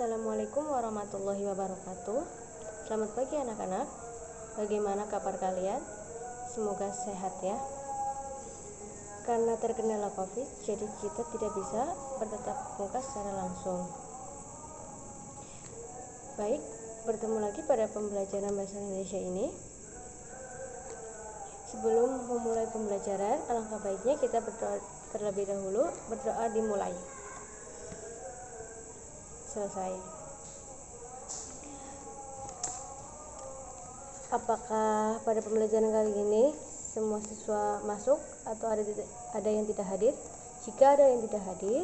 Assalamualaikum warahmatullahi wabarakatuh. Selamat pagi anak-anak. Bagaimana kabar kalian? Semoga sehat ya. Karena terkendala COVID, jadi kita tidak bisa bertatap muka secara langsung. Baik, bertemu lagi pada pembelajaran bahasa Indonesia ini. Sebelum memulai pembelajaran, alangkah baiknya kita berdoa terlebih dahulu. Berdoa dimulai. Selesai. Apakah pada pembelajaran kali ini semua siswa masuk atau ada yang tidak hadir? Jika ada yang tidak hadir,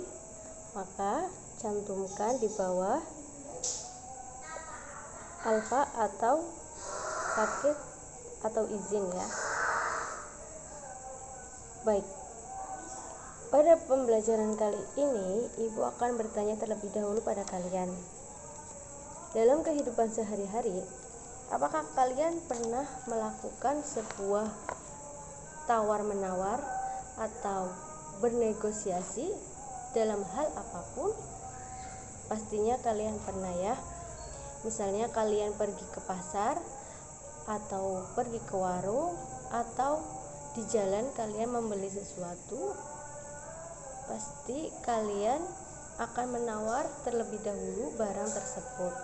maka cantumkan di bawah alfa atau sakit atau izin ya. Baik. Pada pembelajaran kali ini, Ibu akan bertanya terlebih dahulu pada kalian. Dalam kehidupan sehari-hari, apakah kalian pernah melakukan sebuah tawar-menawar atau bernegosiasi dalam hal apapun? Pastinya kalian pernah ya. Misalnya kalian pergi ke pasar atau pergi ke warung atau di jalan kalian membeli sesuatu. Pasti kalian akan menawar terlebih dahulu barang tersebut.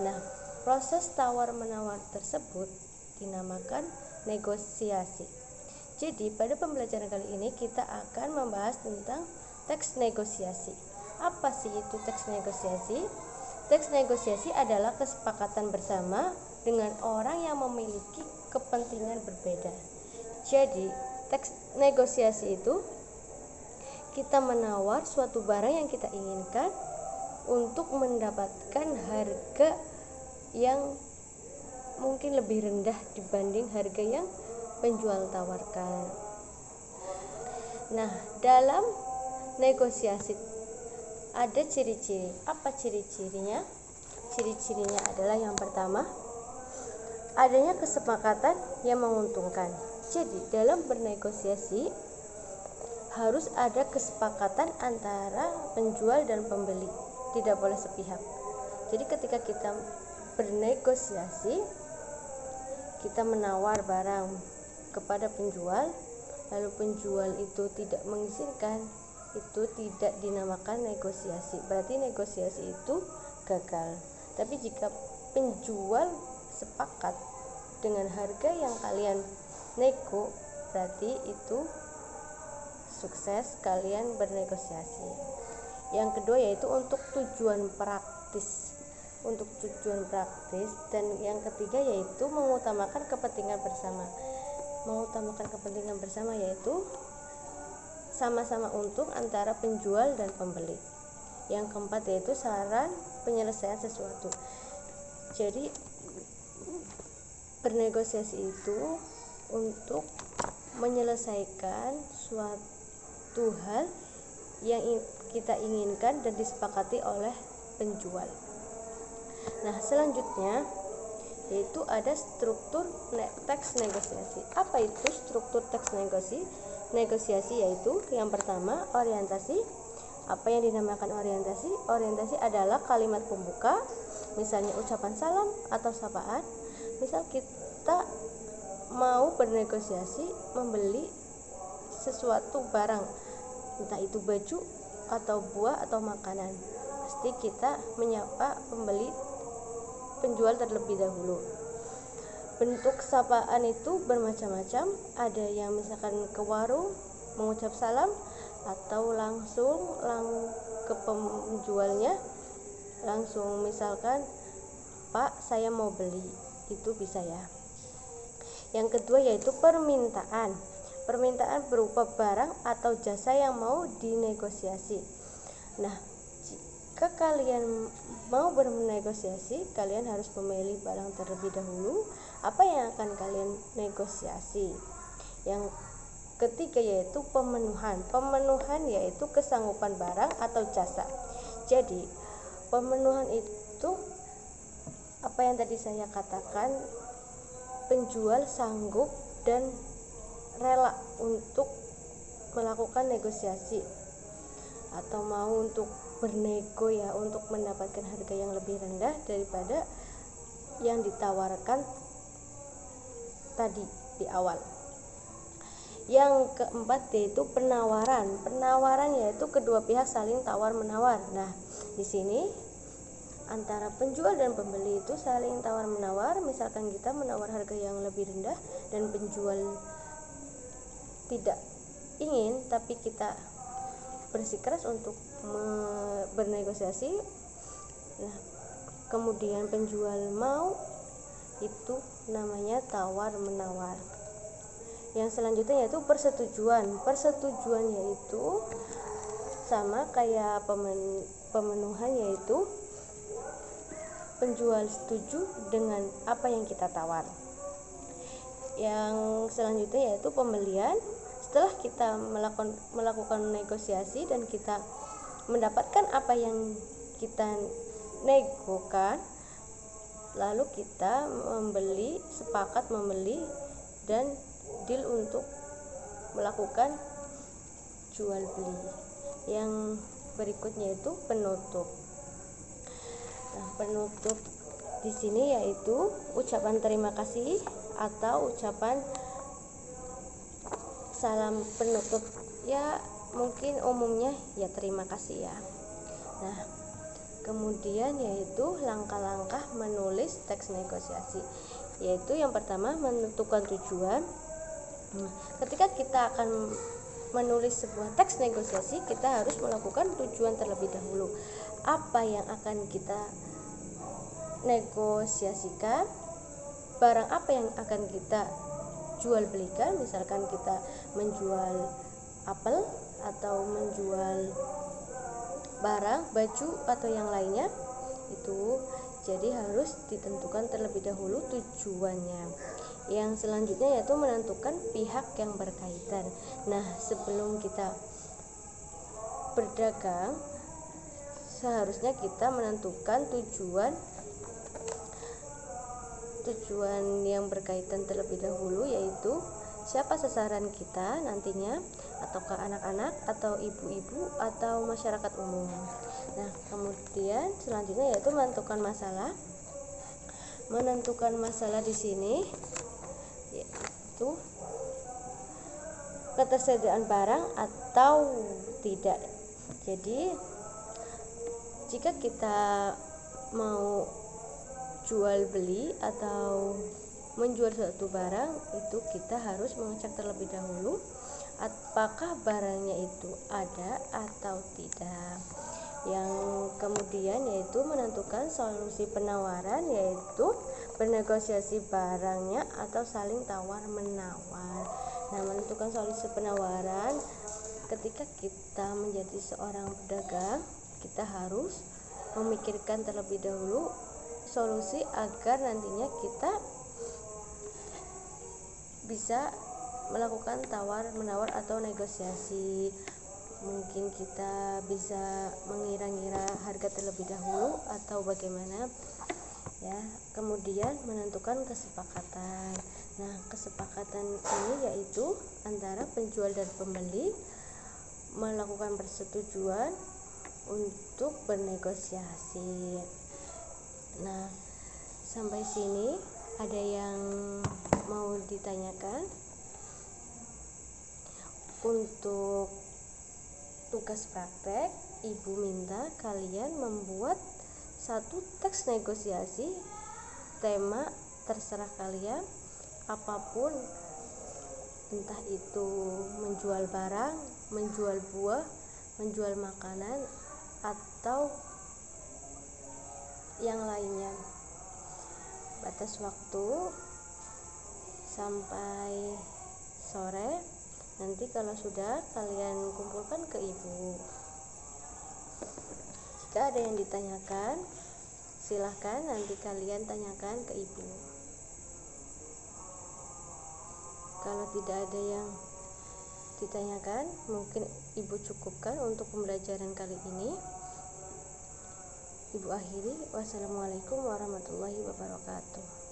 Nah, proses tawar-menawar tersebut dinamakan negosiasi. Jadi, pada pembelajaran kali ini kita akan membahas tentang teks negosiasi. Apa sih itu teks negosiasi? Teks negosiasi adalah kesepakatan bersama dengan orang yang memiliki kepentingan berbeda. Jadi, teks negosiasi itu kita menawar suatu barang yang kita inginkan untuk mendapatkan harga yang mungkin lebih rendah dibanding harga yang penjual tawarkan. Nah, dalam negosiasi ada ciri-ciri. Apa ciri-cirinya? Ciri-cirinya adalah yang pertama, adanya kesepakatan yang menguntungkan. Jadi, dalam bernegosiasi harus ada kesepakatan antara penjual dan pembeli, tidak boleh sepihak. Jadi ketika kita bernegosiasi, kita menawar barang kepada penjual, lalu penjual itu tidak mengizinkan, itu tidak dinamakan negosiasi. Berarti negosiasi itu gagal. Tapi jika penjual sepakat dengan harga yang kalian nego, berarti itu sukses kalian bernegosiasi. Yang kedua yaitu untuk tujuan praktis. Dan yang ketiga yaitu mengutamakan kepentingan bersama. Mengutamakan kepentingan bersama yaitu sama-sama untung antara penjual dan pembeli. Yang keempat yaitu saran penyelesaian sesuatu. Jadi bernegosiasi itu untuk menyelesaikan suatu hal yang kita inginkan dan disepakati oleh penjual. Nah, selanjutnya yaitu ada struktur teks negosiasi. Apa itu struktur teks negosiasi? Yaitu yang pertama, orientasi. Apa yang dinamakan orientasi? Orientasi adalah kalimat pembuka, misalnya ucapan salam atau sapaan. Misal kita mau bernegosiasi membeli sesuatu barang, entah itu baju atau buah atau makanan, pasti kita menyapa penjual terlebih dahulu. Bentuk sapaan itu bermacam-macam, ada yang misalkan ke warung mengucap salam, atau langsung ke penjualnya, langsung misalkan, Pak, saya mau beli, itu bisa ya. Yang kedua yaitu permintaan. Permintaan berupa barang atau jasa yang mau dinegosiasi. Nah, jika kalian mau bernegosiasi, kalian harus memilih barang terlebih dahulu apa yang akan kalian negosiasi. Yang ketiga yaitu pemenuhan. Pemenuhan yaitu kesanggupan barang atau jasa. Jadi, pemenuhan itu apa yang tadi saya katakan, penjual sanggup dan rela untuk melakukan negosiasi atau mau untuk bernego ya untuk mendapatkan harga yang lebih rendah daripada yang ditawarkan tadi di awal. Yang keempat yaitu penawaran. Penawaran yaitu kedua pihak saling tawar menawar. Nah, di sini antara penjual dan pembeli itu saling tawar menawar. Misalkan kita menawar harga yang lebih rendah dan penjual tidak ingin, tapi kita bersikeras untuk bernegosiasi. Nah, kemudian penjual mau, itu namanya tawar menawar. Yang selanjutnya yaitu persetujuan. Persetujuan yaitu sama kayak pemenuhan, yaitu penjual setuju dengan apa yang kita tawar. Yang selanjutnya yaitu pembelian. Setelah kita melakukan negosiasi dan kita mendapatkan apa yang kita negokan, lalu kita sepakat membeli dan deal untuk melakukan jual beli. Yang berikutnya itu penutup. Nah, penutup di sini yaitu ucapan terima kasih atau ucapan salam penutup. Ya, mungkin umumnya ya terima kasih ya. Nah, kemudian yaitu langkah-langkah menulis teks negosiasi. Yaitu yang pertama menentukan tujuan. Ketika kita akan menulis sebuah teks negosiasi, kita harus melakukan tujuan terlebih dahulu. Apa yang akan kita negosiasikan, barang apa yang akan kita jual belikan. Misalkan kita menjual apel atau menjual barang, baju atau yang lainnya, itu jadi harus ditentukan terlebih dahulu tujuannya. Yang selanjutnya yaitu menentukan pihak yang berkaitan. Nah, sebelum kita berdagang, seharusnya kita menentukan tujuan yang berkaitan terlebih dahulu, yaitu siapa sasaran kita nantinya, ataukah anak-anak atau ibu-ibu atau masyarakat umum. Nah, kemudian selanjutnya yaitu menentukan masalah. Menentukan masalah di sini yaitu ketersediaan barang atau tidak. Jadi jika kita mau jual beli atau menjual suatu barang, itu kita harus mengecek terlebih dahulu apakah barangnya itu ada atau tidak. Yang kemudian yaitu menentukan solusi penawaran, yaitu bernegosiasi barangnya atau saling tawar menawar. Nah, menentukan solusi penawaran, ketika kita menjadi seorang pedagang, kita harus memikirkan terlebih dahulu solusi agar nantinya kita bisa melakukan tawar menawar atau negosiasi. Mungkin kita bisa mengira-ngira harga terlebih dahulu atau bagaimana ya. Kemudian menentukan kesepakatan. Nah, kesepakatan ini yaitu antara penjual dan pembeli melakukan persetujuan untuk bernegosiasi. Nah, sampai sini ada yang mau ditanyakan? Untuk tugas praktek, ibu minta kalian membuat satu teks negosiasi. Tema terserah kalian, apapun, entah itu menjual barang, menjual buah, menjual makanan, atau yang lainnya. Batas waktu sampai sore. Nanti kalau sudah, kalian kumpulkan ke ibu. Jika ada yang ditanyakan, silahkan nanti kalian tanyakan ke ibu. Kalau tidak ada yang ditanyakan, mungkin ibu cukupkan untuk pembelajaran kali ini. Ibu akhiri, wassalamualaikum warahmatullahi wabarakatuh.